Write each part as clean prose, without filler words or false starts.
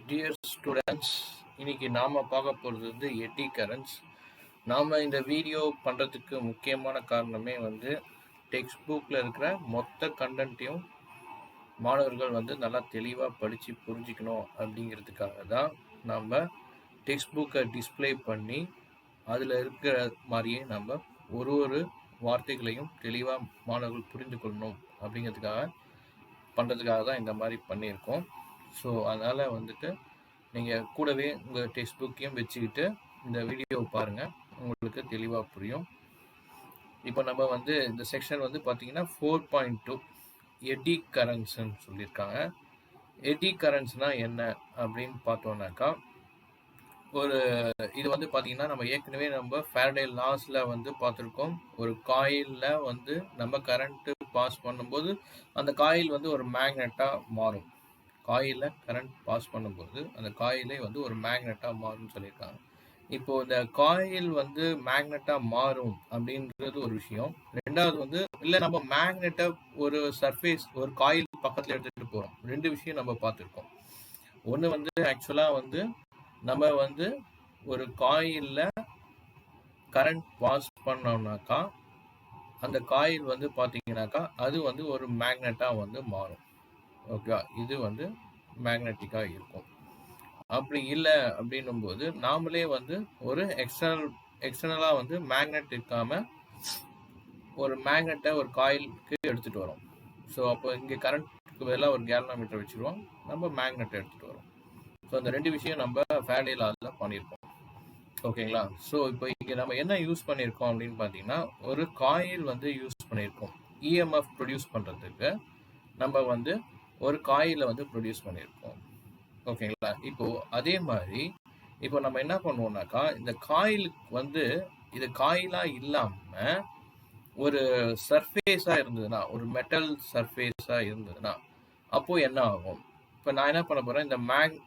Dear students, இன்னைக்கு நாம் பார்க்க போகிறது வந்து எட்டி கரண்ட்ஸ். நாம் இந்த வீடியோ பண்ணுறதுக்கு முக்கியமான காரணமே வந்து டெக்ஸ்ட் புக்கில் இருக்கிற மொத்த கண்டென்ட்டையும் மாணவர்கள் வந்து நல்லா தெளிவாக படித்து புரிஞ்சிக்கணும் அப்படிங்கிறதுக்காக தான் நம்ம டெக்ஸ்ட் புக்கை டிஸ்பிளே பண்ணி அதில் இருக்கிற மாதிரியே நம்ம ஒரு வார்த்தைகளையும் தெளிவாக மாணவர்கள் புரிந்து கொள்ளணும் அப்படிங்கிறதுக்காக பண்ணுறதுக்காக தான் இந்த மாதிரி பண்ணியிருக்கோம். ஸோ அதனால் வந்துட்டு நீங்கள் கூடவே உங்கள் டெக்ஸ்ட் புக்கையும் வச்சுக்கிட்டு இந்த வீடியோவை பாருங்கள், உங்களுக்கு தெளிவாக புரியும். இப்போ நம்ம வந்து இந்த செக்ஷன் வந்து பார்த்தீங்கன்னா 4.2 எட்டி கரண்ட்ஸ்ன்னு சொல்லியிருக்காங்க. எட்டி கரண்ட்ஸ்னால் என்ன அப்படின்னு பார்த்தோன்னாக்கா, இது வந்து பார்த்தீங்கன்னா நம்ம ஏற்கனவே நம்ம ஃபாரடே லாஸில் வந்து பார்த்துருக்கோம். ஒரு காயிலில் வந்து நம்ம கரண்ட்டு பாஸ் பண்ணும்போது அந்த காயில் வந்து ஒரு மேக்னெட்டாக மாறும். காயிலில் கரண்ட் பாஸ் பண்ணும்போது அந்த காயிலே வந்து ஒரு மேக்னெட்டாக மாறும்னு சொல்லியிருக்காங்க. இப்போது இந்த காயில் வந்து மேக்னெட்டாக மாறும் அப்படின்றது ஒரு விஷயம். ரெண்டாவது வந்து இல்லை நம்ம மேக்னெட்டை ஒரு சர்ஃபேஸ் ஒரு காயில் பக்கத்தில் எடுத்துகிட்டு போகிறோம். ரெண்டு விஷயம் நம்ம பார்த்துருக்கோம். ஒன்று வந்து ஆக்சுவலாக வந்து நம்ம வந்து ஒரு காயிலில் கரண்ட் பாஸ் பண்ணோம்னாக்கா அந்த காயில் வந்து பார்த்தீங்கன்னாக்கா அது வந்து ஒரு மேக்னெட்டாக வந்து மாறும். ஓகே, இது வந்து மேக்னெட்டிக்காக இருக்கும். அப்படி இல்லை அப்படின்னும் போது நாமளே வந்து ஒரு எக்ஸ்டர்னலாக வந்து மேக்னெட் இருக்காமல் ஒரு மேக்னெட்டை ஒரு காயிலுக்கு எடுத்துகிட்டு வரோம். ஸோ அப்போ இங்கே கரண்ட்டுக்கு பதிலாக ஒரு கேல்வனோமீட்டர் வச்சுருவோம், நம்ம மேக்னெட்டை எடுத்துகிட்டு வரோம். ஸோ அந்த ரெண்டு விஷயம் நம்ம ஃபாரடே லாவில் பண்ணியிருக்கோம். ஓகேங்களா? ஸோ இப்போ இங்கே நம்ம என்ன யூஸ் பண்ணியிருக்கோம் அப்படின்னு பார்த்தீங்கன்னா, ஒரு காயில் வந்து யூஸ் பண்ணியிருக்கோம். இஎம்எஃப் ப்ரொடியூஸ் பண்ணுறதுக்கு நம்ம வந்து ஒரு காயிலை வந்து ப்ரொடியூஸ் பண்ணியிருக்கோம். ஓகேங்களா? இப்போது அதே மாதிரி இப்போ நம்ம என்ன பண்ணுவோம்னாக்கா, இந்த காயிலுக்கு வந்து இது காயிலாக இல்லாமல் ஒரு சர்ஃபேஸாக இருந்ததுன்னா, ஒரு மெட்டல் சர்ஃபேஸாக இருந்ததுன்னா அப்போது என்ன ஆகும்? இப்போ நான் என்ன பண்ண போகிறேன்,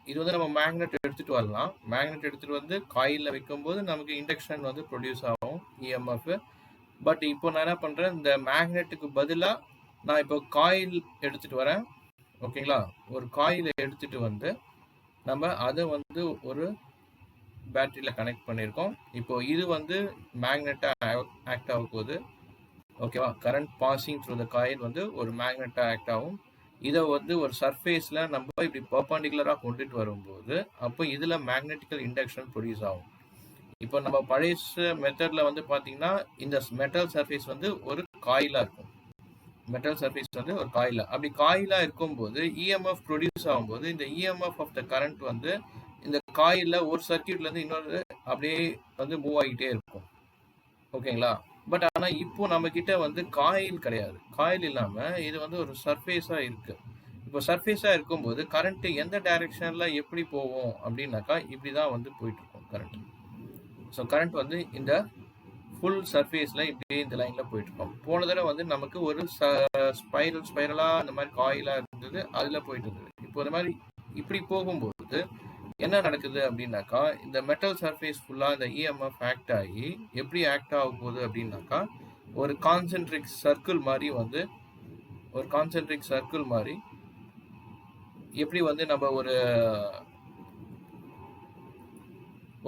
இது வந்து நம்ம மேக்னெட் எடுத்துகிட்டு வரலாம். மேக்னெட் எடுத்துகிட்டு வந்து காயிலில் வைக்கும்போது நமக்கு இண்டக்ஷன் வந்து ப்ரொடியூஸ் ஆகும், இஎம்எஃப். பட் இப்போ நான் என்ன பண்ணுறேன், இந்த மேக்னெட்டுக்கு பதிலாக நான் இப்போ காயில் எடுத்துகிட்டு வரேன். ஓகேங்களா? ஒரு காயிலை எடுத்துகிட்டு வந்து நம்ம அதை வந்து ஒரு பேட்டரியில் கனெக்ட் பண்ணியிருக்கோம். இப்போ இது வந்து மேக்னெட்டாக ஆக்ட் ஆக போகுது. ஓகேவா? Current passing through the coil வந்து ஒரு மேக்னெட்டாக ஆக்ட் ஆகும். இதை வந்து ஒரு சர்ஃபேஸில் நம்ம இப்படி பர்பண்டிகுலராக கொண்டுட்டு வரும்போது அப்போ இதில் மேக்னெட்டிக்கல் இண்டக்ஷன் ப்ரொடியூஸ் ஆகும். இப்போ நம்ம பழைய மெத்தடில் வந்து பார்த்தீங்கன்னா இந்த மெட்டல் சர்ஃபேஸ் வந்து ஒரு காயிலாக இருக்கும். மெட்டல் சர்ஃபேஸ் வந்து ஒரு காயிலாக, அப்படி காயிலாக இருக்கும்போது இஎம்எஃப் ப்ரொடியூஸ் ஆகும்போது இந்த இஎம்எஃப் ஆஃப் த கரண்ட் வந்து இந்த காயிலில் ஒரு சர்க்கியூட்லேருந்து இன்னொரு அப்படியே வந்து மூவ் ஆகிட்டே இருக்கும். ஓகேங்களா? பட் ஆனால் இப்போ நம்மக்கிட்ட வந்து காயில் கிடையாது. காயில் இல்லாமல் இது வந்து ஒரு சர்ஃபேஸாக இருக்குது. இப்போ சர்ஃபேஸாக இருக்கும்போது கரண்ட்டு எந்த டைரெக்ஷனில் எப்படி போகும் அப்படின்னாக்கா இப்படி தான் வந்து போயிட்டுருக்கும் கரண்ட். ஸோ கரண்ட் வந்து இந்த ஃபுல் சர்ஃபேஸில் இப்படியே இந்த லைனில் போயிட்டுருக்கோம். போன தடவை வந்து நமக்கு ஒரு ஸ்பைரலாக இந்த மாதிரி காயிலாக இருந்தது, அதில் போயிட்டு இருந்தது. இப்போ இந்த மாதிரி இப்படி போகும்போது என்ன நடக்குது அப்படின்னாக்கா, இந்த மெட்டல் சர்ஃபேஸ் ஃபுல்லாக இந்த இஎம்எஃப் ஆக்ட் ஆகி எப்படி ஆக்ட் ஆக போகுது அப்படின்னாக்கா ஒரு கான்சென்ட்ரிக் சர்க்கிள் மாதிரி வந்து எப்படி வந்து நம்ம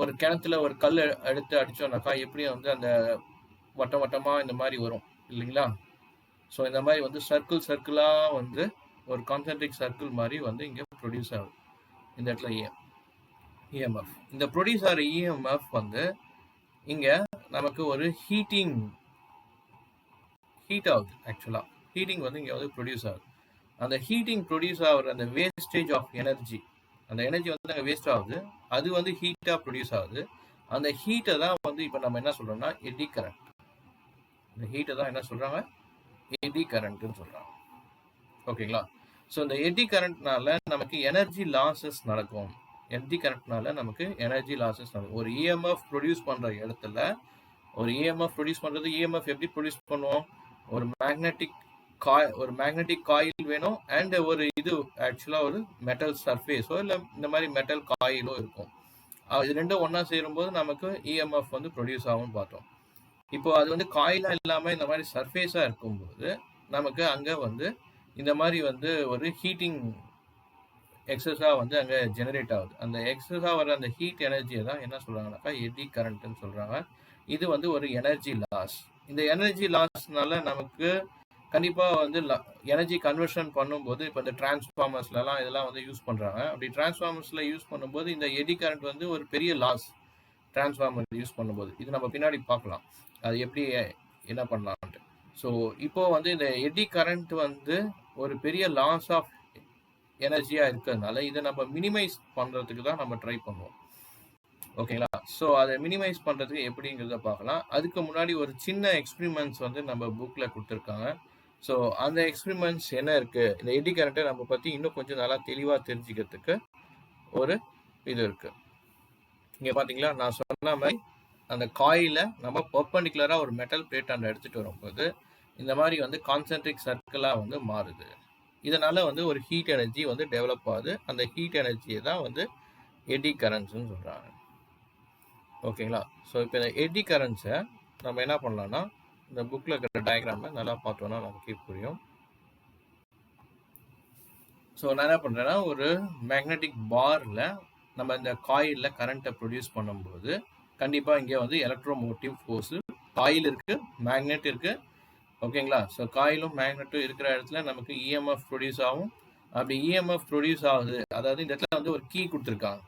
ஒரு கிணத்துல ஒரு கல் எடுத்து அடித்தோம்னாக்கா எப்படி வந்து அந்த வட்டமாக இந்த மாதிரி வரும் இல்லைங்களா? ஸோ இந்த மாதிரி வந்து சர்க்கிளாக வந்து ஒரு கான்சென்ட்ரிக் சர்க்கிள் மாதிரி வந்து இங்கே ப்ரொடியூஸ் ஆகுது இந்த இடத்துல இஎம்எஃப். இந்த ப்ரொடியூஸ் ஆகிற இஎம்எஃப் வந்து இங்கே நமக்கு ஒரு ஹீட் ஆகுது. ஆக்சுவலாக ஹீட்டிங் வந்து இங்கே வந்து ப்ரொடியூஸ் ஆகுது. அந்த ஹீட்டிங் ப்ரொடியூஸ் ஆகிற அந்த வேஸ்டேஜ் ஆஃப் எனர்ஜி, அந்த எனர்ஜி வந்து அங்கே வேஸ்ட் ஆகுது, அது வந்து ஹீட்டாக ப்ரொடியூஸ் ஆகுது. அந்த ஹீட்டை தான் வந்து இப்போ நம்ம என்ன சொல்கிறோம்னா எடி கரண்ட். இந்த ஹீட்டை தான் என்ன சொல்கிறாங்க, எடி கரண்ட்டுன்னு சொல்கிறாங்க. ஓகேங்களா? ஸோ இந்த எடி கரண்ட்னால நமக்கு எனர்ஜி லாஸஸ் நடக்கும். எடி கரண்ட்னால நமக்கு எனர்ஜி லாஸஸ் நடக்கும். ஒரு இஎம்எஃப் ப்ரொடியூஸ் பண்ணுற இடத்துல ஒரு இஎம்எஃப் ப்ரொடியூஸ் பண்ணுறது, இஎம்எஃப் எப்படி ப்ரொடியூஸ் பண்ணுவோம், ஒரு மேக்னெட்டிக் காயில் வேணும் அண்ட் ஒரு இது ஆக்சுவலாக ஒரு மெட்டல் சர்ஃபேஸோ இல்லை இந்த மாதிரி மெட்டல் காயிலோ இருக்கும். இது ரெண்டும் ஒன்றா சேரும்போது நமக்கு இஎம்எஃப் வந்து ப்ரொடியூஸ் ஆகும்னு பார்த்தோம். இப்போ அது வந்து காயிலாக இல்லாமல் இந்த மாதிரி சர்ஃபேஸாக இருக்கும்போது நமக்கு அங்கே வந்து இந்த மாதிரி வந்து ஒரு ஹீட்டிங் எக்ஸஸா வந்து அங்க ஜெனரேட் ஆகுது. அந்த எக்ஸஸா வர அந்த ஹீட் எனர்ஜியை தான் என்ன சொல்றாங்கன்னாக்கா எடி கரண்ட்னு சொல்றாங்க. இது வந்து ஒரு எனர்ஜி லாஸ். இந்த எனர்ஜி லாஸ்னால நமக்கு கண்டிப்பா வந்து எனர்ஜி கன்வர்ஷன் பண்ணும்போது இப்போ இந்த டிரான்ஸ்ஃபார்மர்ஸ்லாம் இதெல்லாம் வந்து யூஸ் பண்றாங்க. அப்படி டிரான்ஸ்ஃபார்மர்ஸ்ல யூஸ் பண்ணும்போது இந்த எடி கரண்ட் வந்து ஒரு பெரிய லாஸ். டிரான்ஸ்ஃபார்மர் யூஸ் பண்ணும்போது இது நம்ம பின்னாடி பார்க்கலாம். அது எப்படி என்ன பண்ணலாம்ட்டு. ஸோ இப்போ வந்து இந்த எடி கரண்ட் வந்து ஒரு பெரிய லாஸ் ஆஃப் எனர்ஜியா இருக்கிறதுனால இதை நம்ம மினிமைஸ் பண்றதுக்கு தான் நம்ம ட்ரை பண்ணுவோம். ஓகேங்களா? ஸோ அதை மினிமைஸ் பண்றதுக்கு எப்படிங்கிறத பார்க்கலாம். அதுக்கு முன்னாடி ஒரு சின்ன எக்ஸ்பிரிமெண்ட்ஸ் வந்து நம்ம புக்ல கொடுத்துருக்காங்க. ஸோ அந்த எக்ஸ்பிரிமெண்ட்ஸ் என்ன இருக்கு, இந்த எடி கரண்ட்டை நம்ம பத்தி இன்னும் கொஞ்சம் நல்லா தெளிவா தெரிஞ்சுக்கிறதுக்கு ஒரு இது இருக்கு. இங்க பாத்தீங்களா, நான் சொன்ன மாதிரி அந்த காயில நம்ம பெர்பெண்டிகுலரா ஒரு மெட்டல் பிளேட் அந்த எடுத்துட்டு வரும்போது இந்த மாதிரி வந்து கான்சென்ட்ரிக் சர்க்கிளா வந்து மாறுது. இதனால வந்து ஒரு ஹீட் எனர்ஜி வந்து டெவலப் ஆகுது. அந்த ஹீட் எனர்ஜியை தான் வந்து எடி கரண்ட்ஸ்ன்னு சொல்றாங்க. ஓகேங்களா? ஸோ இப்போ இந்த எடி கரண்ட்ஸை நம்ம என்ன பண்ணலாம்னா இந்த புக்ல இருக்கிற டயக்ராமை நல்லா பார்த்தோம்னா நமக்கு புரியும். ஸோ நான் என்ன பண்றேன்னா ஒரு மேக்னெட்டிக் பார்ல நம்ம இந்த காயில்ல கரண்ட்டை ப்ரொடியூஸ் பண்ணும்போது கண்டிப்பா இங்கே வந்து எலக்ட்ரோமோட்டிவ் ஃபோர்ஸ், காயில் இருக்கு, மேக்னெட் இருக்கு. ஓகேங்களா? ஸோ காயிலும் மேக்னெட்டும் இருக்கிற இடத்துல நமக்கு இஎம்எஃப் ப்ரொடியூஸ் ஆகும். அப்படி இஎம்எஃப் ப்ரொடியூஸ் ஆகுது, அதாவது இந்த இடத்துல வந்து ஒரு கீ கொடுத்துருக்காங்க.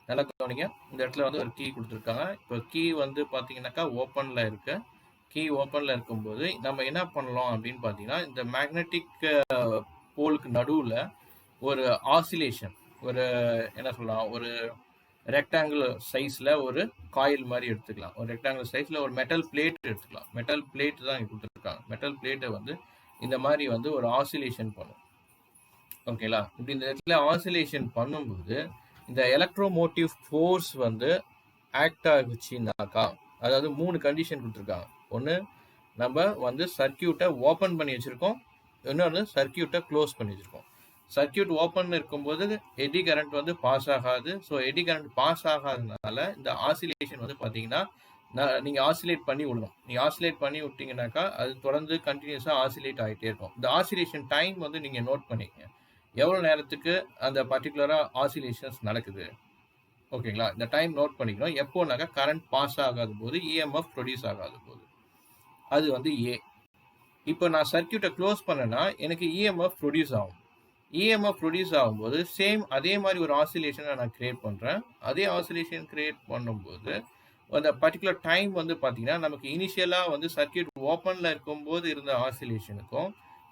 நல்லா கவனிங்க, இந்த இடத்துல வந்து ஒரு கீ கொடுத்துருக்காங்க. இப்போ கீ வந்து பார்த்தீங்கன்னாக்கா ஓப்பன்ல இருக்கு. கீ ஓப்பன்ல இருக்கும்போது நம்ம என்ன பண்ணலாம் அப்படின்னு பார்த்தீங்கன்னா இந்த மேக்னெட்டிக் போலுக்கு நடுவில் ஒரு ஆசிலேஷன், ஒரு என்ன சொல்லலாம், ஒரு ரெக்டாங்கிள் சைஸ்ல ஒரு காயில் மாதிரி எடுத்துக்கலாம். ஒரு ரெக்டாங்கிள் சைஸ்ல ஒரு மெட்டல் பிளேட் எடுத்துக்கலாம். மெட்டல் பிளேட் தான் இங்க கொடுத்துருக்காங்க. மெட்டல் பிளேட்டை வந்து இந்த மாதிரி வந்து ஒரு ஆசிலேஷன் பண்ணும். ஓகேங்களா? இப்படி இந்த இடத்துல ஆசிலேஷன் பண்ணும்போது இந்த எலக்ட்ரோமோட்டிவ் ஃபோர்ஸ் வந்து ஆக்ட் ஆகுச்சுனாக்கா, அதாவது 3 கண்டிஷன் கொடுத்துருக்காங்க. ஒன்று, நம்ம வந்து சர்க்கியூட்டை ஓப்பன் பண்ணி வச்சிருக்கோம். இன்னொன்று, சர்க்கியூட்டை க்ளோஸ் பண்ணி வச்சிருக்கோம். சர்க்கியூட் ஓப்பன் இருக்கும்போது எடி கரண்ட் வந்து பாஸ் ஆகாது. ஸோ எடி கரண்ட் பாஸ் ஆகாதனால இந்த ஆசிலேஷன் வந்து பார்த்தீங்கன்னா நீங்கள் ஆசிலேட் பண்ணி விடணும். நீங்கள் ஆசிலேட் பண்ணி விட்டீங்கன்னாக்கா அது தொடர்ந்து கண்டினியூஸாக ஆசிலேட் ஆகிட்டே இருக்கும். இந்த ஆசிலேஷன் டைம் வந்து நீங்கள் நோட் பண்ணிக்கங்க, எவ்வளோ நேரத்துக்கு அந்த பர்டிகுலராக ஆசிலேஷன்ஸ் நடக்குது. ஓகேங்களா? இந்த டைம் நோட் பண்ணிக்கணும். எப்போனாக்கா கரண்ட் பாஸ் ஆகாத போது, இஎம்எஃப் ப்ரொடியூஸ் ஆகாத போது, அது வந்து ஏ. இப்போ நான் சர்க்கியூட்டை க்ளோஸ் பண்ணேன்னா எனக்கு இஎம்எஃப் ப்ரொடியூஸ் ஆகும். இஎம்எஃப் ப்ரொடியூஸ் ஆகும்போது சேம் அதே மாதிரி ஒரு ஆசிலேஷனை நான் கிரியேட் பண்ணுறேன். அதே ஆசிலேஷன் கிரியேட் பண்ணும்போது அந்த பர்டிகுலர் டைம் வந்து பார்த்தீங்கன்னா நமக்கு இனிஷியலாக வந்து சர்க்கியூட் ஓப்பனில் இருக்கும்போது இருந்த ஆசிலேஷனுக்கும்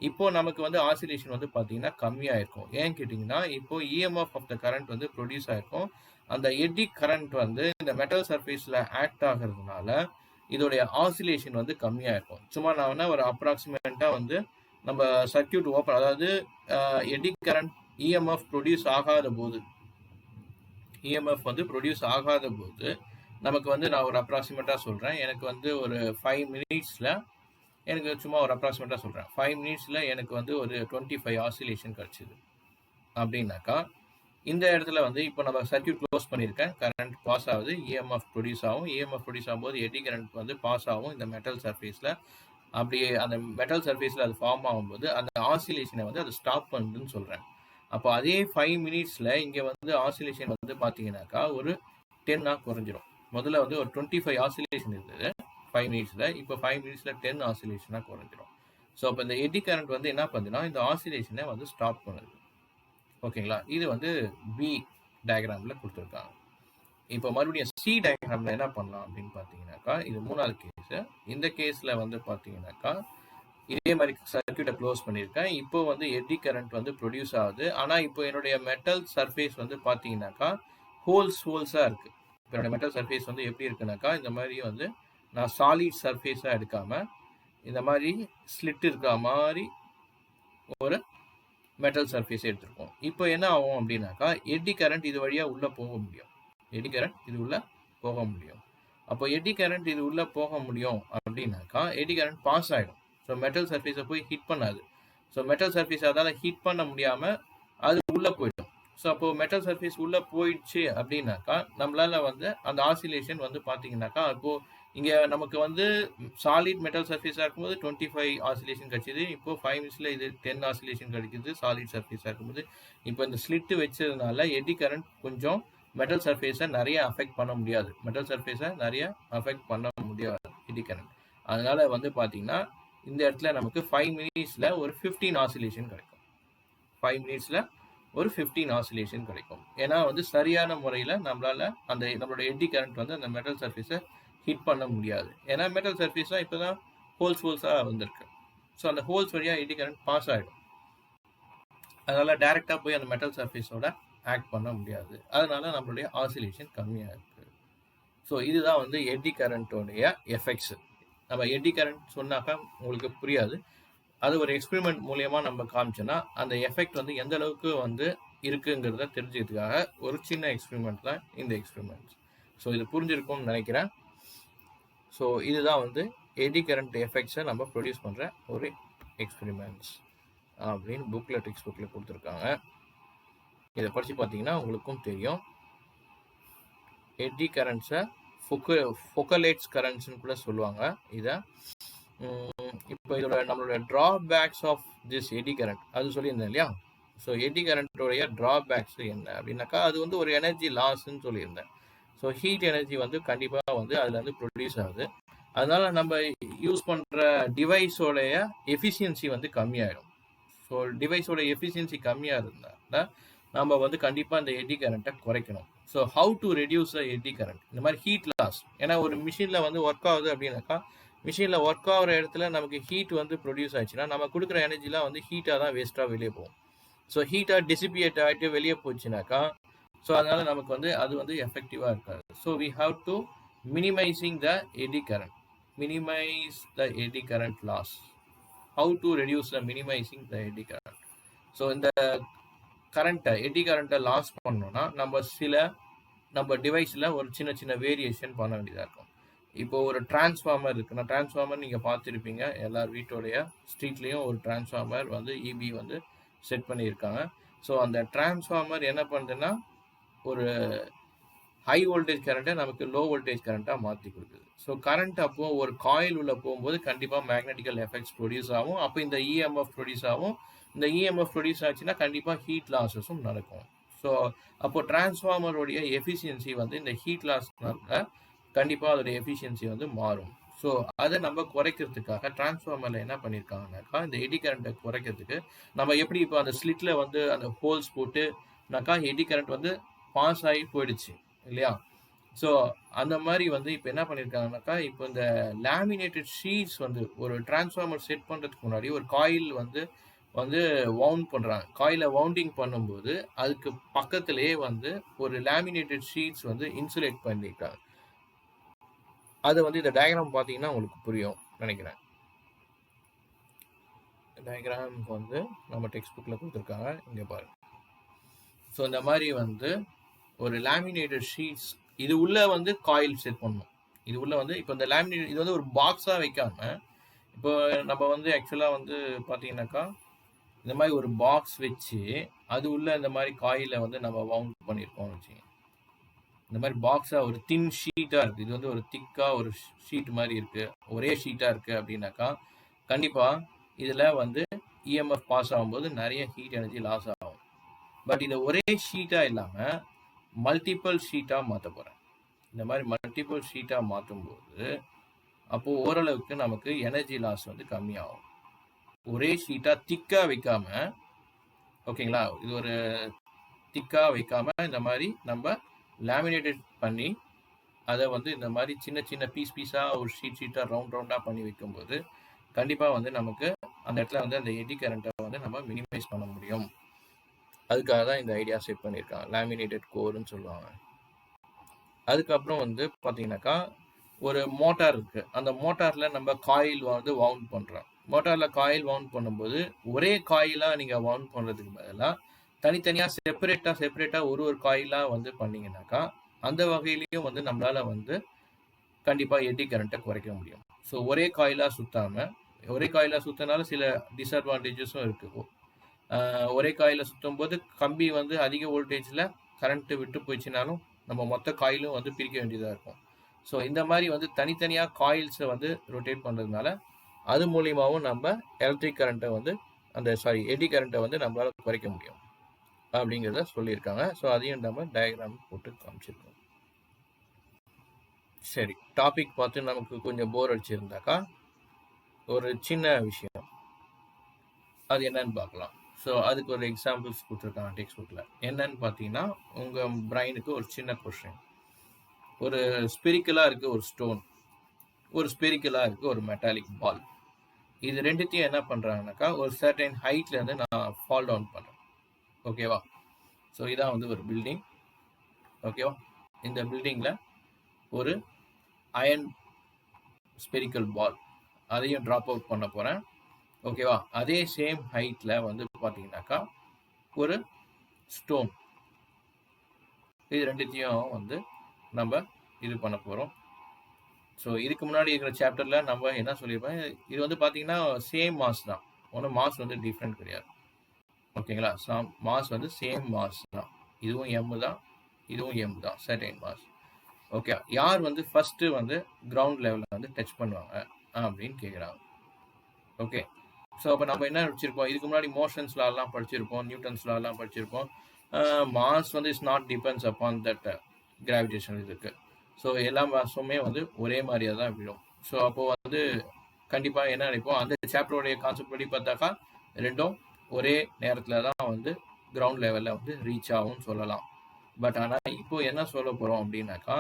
இப்போ நமக்கு வந்து ஆசிலேஷன் வந்து பார்த்தீங்கன்னா கம்மியாக இருக்கும். ஏன் கேட்டிங்கன்னா இப்போ இஎம்எஃப் ஆஃப் த கரண்ட் வந்து ப்ரொடியூஸ் ஆகிருக்கும். அந்த எடி கரண்ட் வந்து இந்த மெட்டல் சர்ஃபேஸில் ஆக்ட் ஆகிறதுனால இதோடைய ஆசிலேஷன் வந்து கம்மியாக இருக்கும். சும்மா நான் வேணா ஒரு அப்ராக்சிமேட்டாக வந்து நம்ம சர்க்கியூட் ஓப்பன், அதாவது எடி கரண்ட் இஎம்எஃப் ப்ரொடியூஸ் ஆகாத போது, இஎம்எஃப் வந்து ப்ரொடியூஸ் ஆகாத போது நமக்கு வந்து நான் ஒரு அப்ராக்சிமேட்டாக சொல்கிறேன். எனக்கு வந்து ஒரு 5 மினிட்ஸில், எனக்கு சும்மா ஒரு அப்ராக்சிமேட்டாக சொல்கிறேன், 5 மினிட்ஸில் எனக்கு வந்து ஒரு 25 ஆசிலேஷன் கிடச்சிது அப்படின்னாக்கா இந்த இடத்துல வந்து இப்போ நம்ம சர்க்கியூட் க்ளோஸ் பண்ணியிருக்கேன், கரண்ட் பாஸ் ஆகுது, இஎம்எஃப் ப்ரொடியூஸ் ஆகும். இஎம்எஃப் ப்ரொடியூஸ் ஆகும்போது எடி கரண்ட் வந்து பாஸ் ஆகும் இந்த மெட்டல் சர்ஃபேஸில். அப்படியே அந்த மெட்டல் சர்ஃபேஸில் அது ஃபார்ம் ஆகும்போது அந்த ஆசிலேஷனை வந்து அது ஸ்டாப் பண்ணுதுன்னு சொல்கிறேன். அப்போ அதே 5 மினிட்ஸில் இங்கே வந்து ஆசிலேஷன் வந்து பார்த்தீங்கன்னாக்கா ஒரு 10 குறைஞ்சிரும். முதல்ல வந்து ஒரு 25 ஆசிலேஷன் இருந்தது 5 மினிட்ஸில், இப்போ 5 மினிட்ஸில் 10 ஆசிலேஷனாக குறைஞ்சிரும். ஸோ அப்போ இந்த எடி கரண்ட் வந்து என்ன பண்ணுதுன்னா இந்த ஆசிலேஷனை வந்து ஸ்டாப் பண்ணுது. ஓகேங்களா? இது வந்து பி டயக்ராமில் கொடுத்துருக்காங்க. இப்போ மறுபடியும் சி டயக்ராமில் என்ன பண்ணலாம் அப்படின்னு பார்த்தீங்கன்னாக்கா, இது 3வது கேஸு. இந்த கேஸில் வந்து பார்த்தீங்கன்னாக்கா இதே மாதிரி சர்க்கியூட்டை க்ளோஸ் பண்ணியிருக்கேன். இப்போ வந்து எடி கரண்ட் வந்து ப்ரொடியூஸ் ஆகுது. ஆனால் இப்போ என்னுடைய மெட்டல் சர்ஃபேஸ் வந்து பார்த்தீங்கன்னாக்கா ஹோல்ஸாக இருக்குது. இப்போ என்னோட மெட்டல் சர்ஃபேஸ் வந்து எப்படி இருக்குனாக்கா இந்த மாதிரி வந்து நான் சாலிட் சர்ஃபேஸாக எடுக்காமல் இந்த மாதிரி ஸ்லிட் இருக்கிற மாதிரி ஒரு மெட்டல் சர்ஃபேஸ் எடுத்திருக்கோம். இப்போ என்ன ஆகும் அப்படின்னாக்கா எடி கரண்ட் இது வழியாக உள்ளே போக முடியும். எடி கரண்ட் இது உள்ள போக முடியும். அப்போ எடி கரண்ட் இது உள்ள போக முடியும் அப்படின்னாக்கா எடி கரண்ட் பாஸ் ஆகிடும். ஸோ மெட்டல் சர்ஃபேஸை போய் ஹிட் பண்ணாது. ஸோ மெட்டல் சர்ஃபேஸ் அதால் ஹிட் பண்ண முடியாமல் அது உள்ளே போயிடும். ஸோ அப்போது மெட்டல் சர்ஃபேஸ் உள்ளே போயிடுச்சு அப்படின்னாக்கா நம்மளால் வந்து அந்த ஆசிலேஷன் வந்து பார்த்தீங்கன்னாக்கா இப்போது இங்க நமக்கு வந்து சாலிட் மெட்டல் சர்ஃபேஸா இருக்கும்போது 25 ஆசிலேஷன் கிடைச்சது. இப்போ 5 மினிட்ஸ்ல இது 10 ஆசிலேஷன் கிடைக்குது சாலிட் சர்ஃபேஸா இருக்கும்போது. இப்போ இந்த ஸ்லிட் வச்சதுனால எடி கரண்ட் கொஞ்சம் மெட்டல் சர்ஃபேஸை நிறைய அஃபெக்ட் பண்ண முடியாது. மெட்டல் சர்ஃபேஸை நிறைய அஃபெக்ட் பண்ண முடியாது எடி கரண்ட். அதனால வந்து பார்த்தீங்கன்னா இந்த இடத்துல நமக்கு 5 மினிட்ஸ்ல ஒரு 15 ஆசிலேஷன் கிடைக்கும். 5 மினிட்ஸ்ல ஒரு 15 ஆசிலேஷன் கிடைக்கும். ஏன்னா வந்து சரியான முறையில் நம்மளால அந்த நம்மளோட எடி கரண்ட் வந்து அந்த மெட்டல் சர்ஃபேஸை ஹிட் பண்ண முடியாது. ஏன்னா மெட்டல் சர்ஃபேஸாக இப்போ தான் ஹோல்ஸாக வந்திருக்கு. ஸோ அந்த ஹோல்ஸ் வழியாக எடி கரண்ட் பாஸ் ஆகிடும். அதனால் டைரெக்டாக போய் அந்த மெட்டல் சர்ஃபேஸோட ஆக்ட் பண்ண முடியாது. அதனால நம்மளுடைய ஆசிலேஷன் கம்மியாக இருக்குது. ஸோ இதுதான் வந்து எடி கரண்ட்டோடைய எஃபெக்ட்ஸ். நம்ம எடி கரண்ட் சொன்னாக்கா உங்களுக்கு புரியாது. அது ஒரு எக்ஸ்பெரிமெண்ட் மூலயமா நம்ம காமிச்சோன்னா அந்த எஃபெக்ட் வந்து எந்த அளவுக்கு வந்து இருக்குங்கிறத தெரிஞ்சுக்கிறதுக்காக ஒரு சின்ன எக்ஸ்பெரிமெண்ட் தான் இந்த எக்ஸ்பெரிமெண்ட். ஸோ இது புரிஞ்சிருக்கும்னு நினைக்கிறேன். ஸோ இதுதான் வந்து எடி கரண்ட் எஃபெக்ட்ஸை நம்ம ப்ரொடியூஸ் பண்ணுற ஒரு எக்ஸ்பெரிமெண்ட்ஸ் அப்படின்னு டெக்ஸ்ட் புக்கில் கொடுத்துருக்காங்க. இதை படித்து பார்த்தீங்கன்னா உங்களுக்கும் தெரியும். எடி கரண்ட்ஸை ஃபோக்கலேட்ஸ் கரண்ட்ஸ்னு கூட சொல்லுவாங்க இதை. இப்போ இதோட நம்மளோட drawbacks of this eddy current அது சொல்லியிருந்தேன் இல்லையா. ஸோ எடி கரண்ட்டோடைய ட்ராபேக்ஸ் என்ன அப்படின்னாக்கா அது வந்து ஒரு எனர்ஜி லாஸ்ன்னு சொல்லியிருந்தேன். ஸோ ஹீட் எனர்ஜி வந்து கண்டிப்பாக வந்து அதில் வந்து ப்ரொடியூஸ் ஆகுது. அதனால நம்ம யூஸ் பண்ணுற டிவைஸோடைய எஃபிஷியன்சி வந்து கம்மியாயிடும். ஸோ டிவைஸோட எஃபிஷியன்சி கம்மியாக இருந்தால் நம்ம வந்து கண்டிப்பாக இந்த எடி கரண்ட்டை குறைக்கணும். So how to reduce the eddy current, இந்த மாதிரி ஹீட் லாஸ். ஏன்னா ஒரு மிஷினில் வந்து ஒர்க் ஆகுது அப்படின்னாக்கா மிஷினில் ஒர்க் ஆகிற இடத்துல நமக்கு ஹீட் வந்து ப்ரொடியூஸ் ஆச்சுன்னா நம்ம கொடுக்குற எனர்ஜிலாம் வந்து ஹீட்டாக தான் வேஸ்ட்டாக வெளியே போகும். ஸோ ஹீட்டாக டிசிபியேட் ஆகிட்டு வெளியே போச்சுனாக்கா ஸோ அதனால நமக்கு வந்து அது வந்து எஃபெக்டிவாக இருக்காது. So we have to minimising the eddy current. minimize the eddy current loss. How to reduce the minimizing the eddy current? So இந்த கரண்ட்டை எடி கரண்ட்டை லாஸ் பண்ணோம்னா நம்ம டிவைஸில் ஒரு சின்ன வேரியேஷன் பண்ண வேண்டியதாக இருக்கும். இப்போ ஒரு டிரான்ஸ்ஃபார்மர் இருக்குன்னா, டிரான்ஸ்ஃபார்மர் நீங்கள் பார்த்துருப்பீங்க எல்லார் வீட்டோடைய ஸ்ட்ரீட்லேயும் ஒரு டிரான்ஸ்ஃபார்மர் வந்து இபி வந்து செட் பண்ணியிருக்காங்க. ஸோ அந்த டிரான்ஸ்ஃபார்மர் என்ன பண்ணுதுன்னா ஒரு ஹை வோல்டேஜ் கரண்ட்டை நமக்கு லோ வோல்டேஜ் கரண்ட்டாக மாற்றி கொடுக்குது. ஸோ கரண்ட் அப்போது ஒரு காயில் உள்ள போகும்போது கண்டிப்பாக மேக்னெட்டிக்கல் எஃபெக்ட்ஸ் ப்ரொடியூஸ் ஆகும். அப்போ இந்த இஎம்எஃப் ப்ரொடியூஸ் ஆகும். இந்த இஎம்எஃப் ப்ரொடியூஸ் ஆச்சுன்னா கண்டிப்பாக ஹீட் லாஸஸும் நடக்கும். ஸோ அப்போது டிரான்ஸ்ஃபார்மருடைய எஃபிஷியன்சி வந்து இந்த ஹீட் லாஸ்னால கண்டிப்பாக அதோடைய எஃபிஷியன்சி வந்து மாறும். ஸோ அதை நம்ம குறைக்கிறதுக்காக டிரான்ஸ்ஃபார்மரில் என்ன பண்ணியிருக்காங்கனாக்கா இந்த எடி கரண்ட்டை குறைக்கிறதுக்கு நம்ம எப்படி இப்போ அந்த ஸ்லிட்டில் வந்து அந்த ஹோல்ஸ் போட்டுனாக்கா எடி கரண்ட் வந்து பாஸ் ஆகி போயிடுச்சு இல்லையா. ஸோ அந்த மாதிரி வந்து இப்போ என்ன பண்ணியிருக்காங்கனாக்கா இப்போ இந்த லேமினேட்டட் ஷீட்ஸ் வந்து ஒரு டிரான்ஸ்ஃபார்மர் செட் பண்ணுறதுக்கு முன்னாடி ஒரு காயில் வந்து வவுண்ட் பண்ணுறாங்க. காயிலை வவுண்டிங் பண்ணும்போது அதுக்கு பக்கத்துலேயே வந்து ஒரு லேமினேட்டட் ஷீட்ஸ் வந்து இன்சுலேட் பண்ணியிருக்காங்க. அது வந்து இந்த டயக்ராம் பார்த்தீங்கன்னா உங்களுக்கு புரியும் நினைக்கிறேன். டயக்ராம் வந்து நம்ம டெக்ஸ்ட் புக்கில் கொடுத்துருக்காங்க, இங்கே பாருங்க. ஸோ இந்த மாதிரி வந்து ஒரு லேமினேட்டட் ஷீட்ஸ் இது உள்ள வந்து காயில் செட் பண்ணணும். இது உள்ள வந்து இப்போ இந்த லேமினேட் இது வந்து ஒரு பாக்ஸாக வைக்காம இப்போ நம்ம வந்து ஆக்சுவலாக வந்து பார்த்தீங்கன்னாக்கா இந்த மாதிரி ஒரு பாக்ஸ் வச்சு அது உள்ள இந்த மாதிரி காயிலை வந்து நம்ம வவுண்ட் பண்ணியிருக்கோம்னு வச்சுங்க. இந்த மாதிரி பாக்ஸாக ஒரு தின் ஷீட்டாக இருக்குது. இது வந்து ஒரு திக்காக ஒரு ஷீட் மாதிரி இருக்குது, ஒரே ஷீட்டாக இருக்குது அப்படின்னாக்கா கண்டிப்பாக இதில் வந்து இஎம்எஃப் பாஸ் ஆகும்போது நிறைய ஹீட் எனர்ஜி லாஸ் ஆகும். பட் இதை ஒரே ஷீட்டாக இல்லாமல் மல்டிபிள் ஷீட்டாக மாற்ற போகிறேன். இந்த மாதிரி மல்டிபிள் ஷீட்டாக மாற்றும்போது அப்போது ஓரளவுக்கு நமக்கு எனர்ஜி லாஸ் வந்து கம்மியாகும். ஒரே ஷீட்டாக திக்காக வைக்காம, ஓகேங்களா, இது ஒரு திக்காக வைக்காம இந்த மாதிரி நம்ம லேமினேட்டட் பண்ணி அதை வந்து இந்த மாதிரி சின்ன பீஸாக ஒரு ஷீட்டாக ரவுண்டாக பண்ணி வைக்கும்போது கண்டிப்பாக வந்து நமக்கு அந்த இடத்துல வந்து அந்த எடி கரண்ட்டை வந்து நம்ம மினிமைஸ் பண்ண முடியும். அதுக்காக தான் இந்த ஐடியா செட் பண்ணியிருக்காங்க, லேமினேட்டட் கோர்னு சொல்லுவாங்க. அதுக்கப்புறம் வந்து பார்த்தீங்கன்னாக்கா ஒரு மோட்டார் இருக்குது. அந்த மோட்டாரில் நம்ம காயில் வந்து வவுண்ட் பண்ணுறோம். மோட்டாரில் காயில் வவுண்ட் பண்ணும்போது ஒரே காயிலாக நீங்கள் வவுண்ட் பண்ணுறதுக்கு பதிலாக தனித்தனியாக செப்பரேட்டாக ஒரு காயிலாக வந்து பண்ணிங்கனாக்கா அந்த வகையிலையும் வந்து நம்மளால் வந்து கண்டிப்பாக எடி கரண்ட்டை குறைக்க முடியும். ஸோ ஒரே காயிலாக சுற்றினால சில டிஸ்அட்வான்டேஜஸும் இருக்குது. ஒரே காயிலில் சுற்றும் போது கம்பி வந்து அதிக வோல்டேஜில் கரண்ட்டு விட்டு போயிடுச்சுனாலும் நம்ம மொத்த காயிலும் வந்து பிரிக்க வேண்டியதாக இருக்கும். ஸோ இந்த மாதிரி வந்து தனித்தனியாக காயில்ஸை வந்து ரொட்டேட் பண்ணுறதுனால அது மூலியமாகவும் நம்ம எலக்ட்ரிக் கரண்ட்டை வந்து எடி கரண்ட்டை வந்து நம்மளால் குறைக்க முடியும் அப்படிங்கிறத சொல்லியிருக்காங்க. ஸோ அதையும் நம்ம டயக்ராம் போட்டு காமிச்சிருக்கோம். சரி, டாபிக் பார்த்து நமக்கு கொஞ்சம் போர் அடிச்சிருந்தாக்கா ஒரு சின்ன விஷயம் அது என்னன்னு பார்க்கலாம். ஸோ அதுக்கு ஒரு எக்ஸாம்பிள்ஸ் கொடுத்துருக்காங்க டெக்ஸ்ட் புக்கில். என்னன்னு பார்த்தீங்கன்னா, உங்கள் பிரைனுக்கு ஒரு சின்ன கொஸ்டின். ஒரு ஸ்பிரிக்கலாக இருக்குது ஒரு ஸ்டோன், ஒரு ஸ்பிரிக்கலாக இருக்குது ஒரு மெட்டாலிக் பால். இது ரெண்டுத்தையும் என்ன பண்ணுறாங்கனாக்கா ஒரு சர்டைன் ஹைட்லேருந்து நான் ஃபால் டவுன் பண்ணுறேன். ஓகேவா? ஸோ இதான் வந்து ஒரு பில்டிங். ஓகேவா? இந்த பில்டிங்கில் ஒரு அயன் ஸ்பெரிக்கல் பால் அதையும் ட்ராப் அவுட் பண்ண போகிறேன். ஓகேவா? அதே சேம் ஹைட்டில் வந்து பார்த்தீங்கன்னாக்கா ஒரு ஸ்டோன், இது ரெண்டுத்தையும் வந்து நம்ம இது பண்ண போகிறோம். ஸோ இதுக்கு முன்னாடி இருக்கிற சாப்டரில் நம்ம என்ன சொல்லியிருப்போம், இது வந்து பார்த்தீங்கன்னா சேம் மாஸ் தான், ஒன்றும் மாஸ் வந்து டிஃப்ரெண்ட் கிடையாது. ஓகேங்களா? மாஸ் வந்து சேம் மாஸ் தான். இதுவும் எம் தான், இதுவும் எம் தான், சர்டைன் மாஸ். ஓகே, யார் வந்து ஃபஸ்ட்டு வந்து கிரவுண்ட் லெவலில் வந்து டச் பண்ணுவாங்க அப்படின்னு கேட்குறாங்க. ஓகே, ஸோ அப்போ நம்ம என்ன படிச்சிருப்போம், இதுக்கு முன்னாடி மோஷன்ஸ் லாலாம் படிச்சிருப்போம், நியூட்டன்ஸ் லாலாம் படிச்சிருப்போம். மாஸ் வந்து is not depends upon that gravitation இதுக்கு. ஸோ எல்லா மாஸுமே வந்து ஒரே மாதிரியாக தான் விழும். ஸோ அப்போது வந்து கண்டிப்பாக என்ன நினைப்போம், அந்த சாப்டருடைய கான்செப்ட் படி பார்த்தாக்கா ரெண்டும் ஒரே நேரத்தில் தான் வந்து கிரவுண்ட் லெவலில் வந்து ரீச் ஆகும்னு சொல்லலாம். பட் ஆனால் இப்போ என்ன சொல்ல போகிறோம் அப்படின்னாக்கா,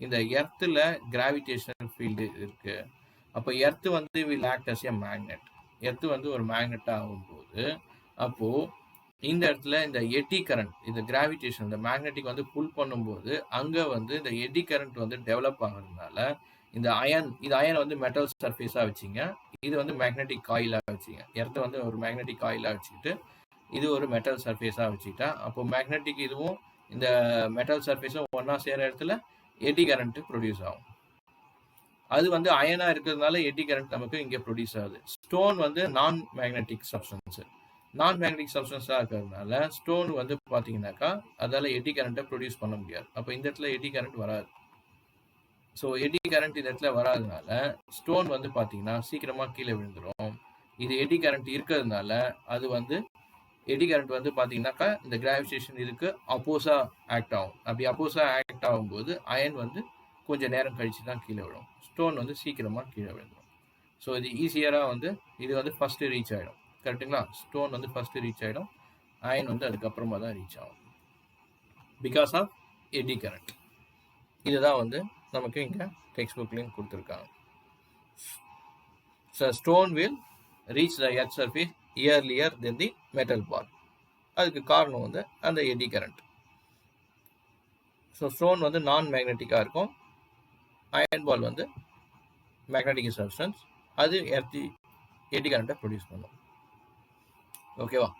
இந்த எர்த்தில் கிராவிடேஷனல் ஃபீல்டு இருக்குது. அப்போ எர்த்து வந்து will act as a magnet. Earth வந்து ஒரு மேக்னெட்டாக ஆகும்போது அப்போது இந்த இடத்துல இந்த எடி கரண்ட், இந்த கிராவிடேஷன், இந்த மேக்னெட்டிக் வந்து புல் பண்ணும்போது அங்கே வந்து இந்த எடி கரண்ட் வந்து டெவலப் ஆகிறதுனால இந்த அயன் வந்து மெட்டல் சர்ஃபேஸாக வச்சிங்க, இது வந்து மேக்னெட்டிக் காயிலாக வச்சிங்க. எர்த்தை வந்து ஒரு மேக்னெட்டிக் காயிலாக வச்சுக்கிட்டு இது ஒரு மெட்டல் சர்ஃபேஸாக வச்சுக்கிட்டா அப்போ மேக்னெட்டிக் இதுவும் இந்த மெட்டல் சர்ஃபேஸும் ஒன்றா சேர இடத்துல எடி கரண்ட் ப்ரொடியூஸ் ஆகும். அது வந்து அயனாக இருக்கிறதுனால எடி கரண்ட் நமக்கு இங்கே ப்ரொடியூஸ் ஆகுது. ஸ்டோன் வந்து non magnetic substance, non magnetic சப்ஸ்டன்ஸாக இருக்கிறதுனால ஸ்டோன் வந்து பார்த்தீங்கன்னாக்கா அதால் எடி கரண்ட்டை ப்ரொடியூஸ் பண்ண முடியாது. அப்போ இந்த இடத்துல எடி கரண்ட் வராது. ஸோ எடி கரண்ட் இந்த இடத்துல வராதனால ஸ்டோன் வந்து பார்த்தீங்கன்னா சீக்கிரமாக கீழே விழுந்துடும். இது எடி கரண்ட் இருக்கிறதுனால அது வந்து எடி கரண்ட் வந்து பார்த்தீங்கன்னாக்கா இந்த கிராவிடேஷன் இதுக்கு அப்போஸாக ஆக்ட் ஆகும். அப்படி அப்போஸாக ஆக்ட் ஆகும்போது அயன் வந்து கொஞ்சம் நேரம் கழித்து தான் கீழே விழும், ஸ்டோன் வந்து சீக்கிரமாக கீழே விழுந்துடும். ஸோ இது ஈஸியராக வந்து இது வந்து ஃபஸ்ட்டு ரீச் ஆகிடும். கரெக்டுங்களா? ஸ்டோன் வந்து ஃபஸ்ட்டு ரீச் ஆகிடும், அயன் வந்து அதுக்கப்புறமா தான் ரீச் ஆகும் பிகாஸ் ஆஃப் எடி கரண்ட். இதுதான் வந்து நமக்கு இங்கே டெக்ஸ்ட் புக்லேயும் கொடுத்துருக்காங்க. So stone will reach the earth surface earlier then the metal ball. அதுக்கு காரணம் வந்து அந்த எடி கரண்ட். ஸோ ஸ்டோன் வந்து நான் மேக்னெட்டிக்காக இருக்கும், அயன் பால் வந்து மேக்னெட்டிக் சப்ஸ்டன்ஸ், அது எடி கரண்ட்டை ப்ரொடியூஸ் பண்ணும். ஓகேவா?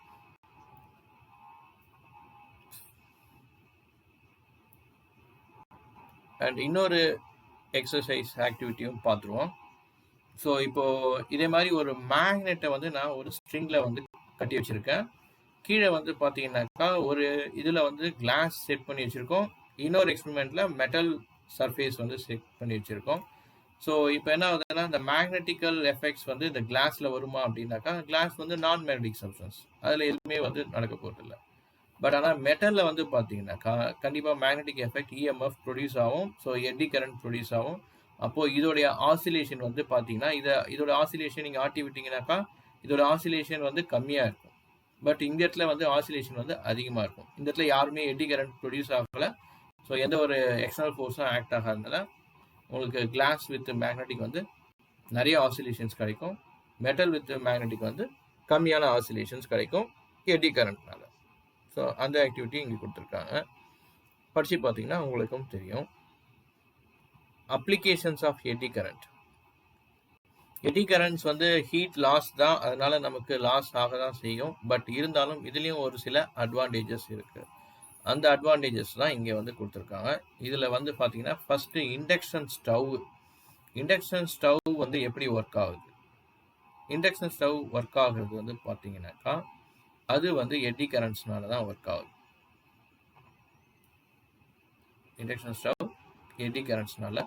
அண்ட் இன்னொரு எக்ஸசைஸ் ஆக்டிவிட்டியும் பார்த்துருவோம். ஸோ இப்போது இதே மாதிரி ஒரு மேக்னெட்டை வந்து நான் ஒரு ஸ்ட்ரிங்கில் வந்து கட்டி வச்சுருக்கேன். கீழே வந்து பார்த்தீங்கன்னாக்கா ஒரு இதில் வந்து கிளாஸ் செட் பண்ணி வச்சுருக்கோம், இன்னொரு எக்ஸ்பெரிமெண்ட்டில் மெட்டல் சர்ஃபேஸ் வந்து செட் பண்ணி வச்சுருக்கோம். ஸோ இப்போ என்ன ஆகுதுன்னா இந்த மேக்னெட்டிக்கல் எஃபெக்ட்ஸ் வந்து இந்த கிளாஸில் வருமா அப்படின்னாக்கா, கிளாஸ் வந்து நான் மேக்னெட்டிக் சப்ஸ்டன்ஸ், அதில் எதுவுமே வந்து நடக்க போகிறதில்ல. பட் ஆனால் மெட்டலில் வந்து பார்த்தீங்கன்னாக்கா கண்டிப்பாக மேக்னெட்டிக் எஃபெக்ட் இஎம்எஃப் ப்ரொடியூஸ் ஆகும். ஸோ எடி கரண்ட் ப்ரொடியூஸ் ஆகும். அப்போது இதோடைய ஆசிலேஷன் வந்து பார்த்தீங்கன்னா இதோட ஆசிலேஷன் நீங்கள் ஆட்டி விட்டிங்கனாக்கா இதோட ஆசிலேஷன் வந்து கம்மியாக இருக்கும். பட் இந்த இடத்துல வந்து ஆசிலேஷன் வந்து அதிகமாக இருக்கும். இந்த இடத்துல யாருமே எடி கரண்ட் ப்ரொடியூஸ் ஆகலை. ஸோ எந்த ஒரு எக்ஸ்டர்னல் ஃபோர்ஸும் ஆக்ட் ஆகாதனால உங்களுக்கு கிளாஸ் வித் மேக்னெட்டிக் வந்து நிறைய ஆசிலேஷன்ஸ் கிடைக்கும், மெட்டல் வித் மேக்னெட்டிக் வந்து கம்மியான ஆசிலேஷன்ஸ் கிடைக்கும் எடி கரண்ட்னால. ஸோ அந்த ஆக்டிவிட்டி இங்கே கொடுத்துருக்காங்க, படித்து பார்த்தீங்கன்னா உங்களுக்கும் தெரியும். Applications of eddy current. Eddy currents வந்து ஹீட் லாஸ் தான், அதனால் நமக்கு லாஸ் ஆக தான் செய்யும். பட் இருந்தாலும் இதுலேயும் ஒரு சில அட்வான்டேஜஸ் இருக்குது. அந்த அட்வான்டேஜஸ் தான் இங்கே வந்து கொடுத்துருக்காங்க. இதில் வந்து பார்த்தீங்கன்னா first induction stove. Induction stove வந்து எப்படி ஒர்க் ஆகுது? இண்டக்ஷன் ஸ்டவ் ஒர்க் ஆகுறது வந்து பார்த்தீங்கன்னாக்கா அது வந்து எடி கரண்ட்ஸ்னால தான் ஒர்க் ஆகுது. இண்டக்ஷன் ஸ்டவ் எடி கரண்ட்ஸ்னால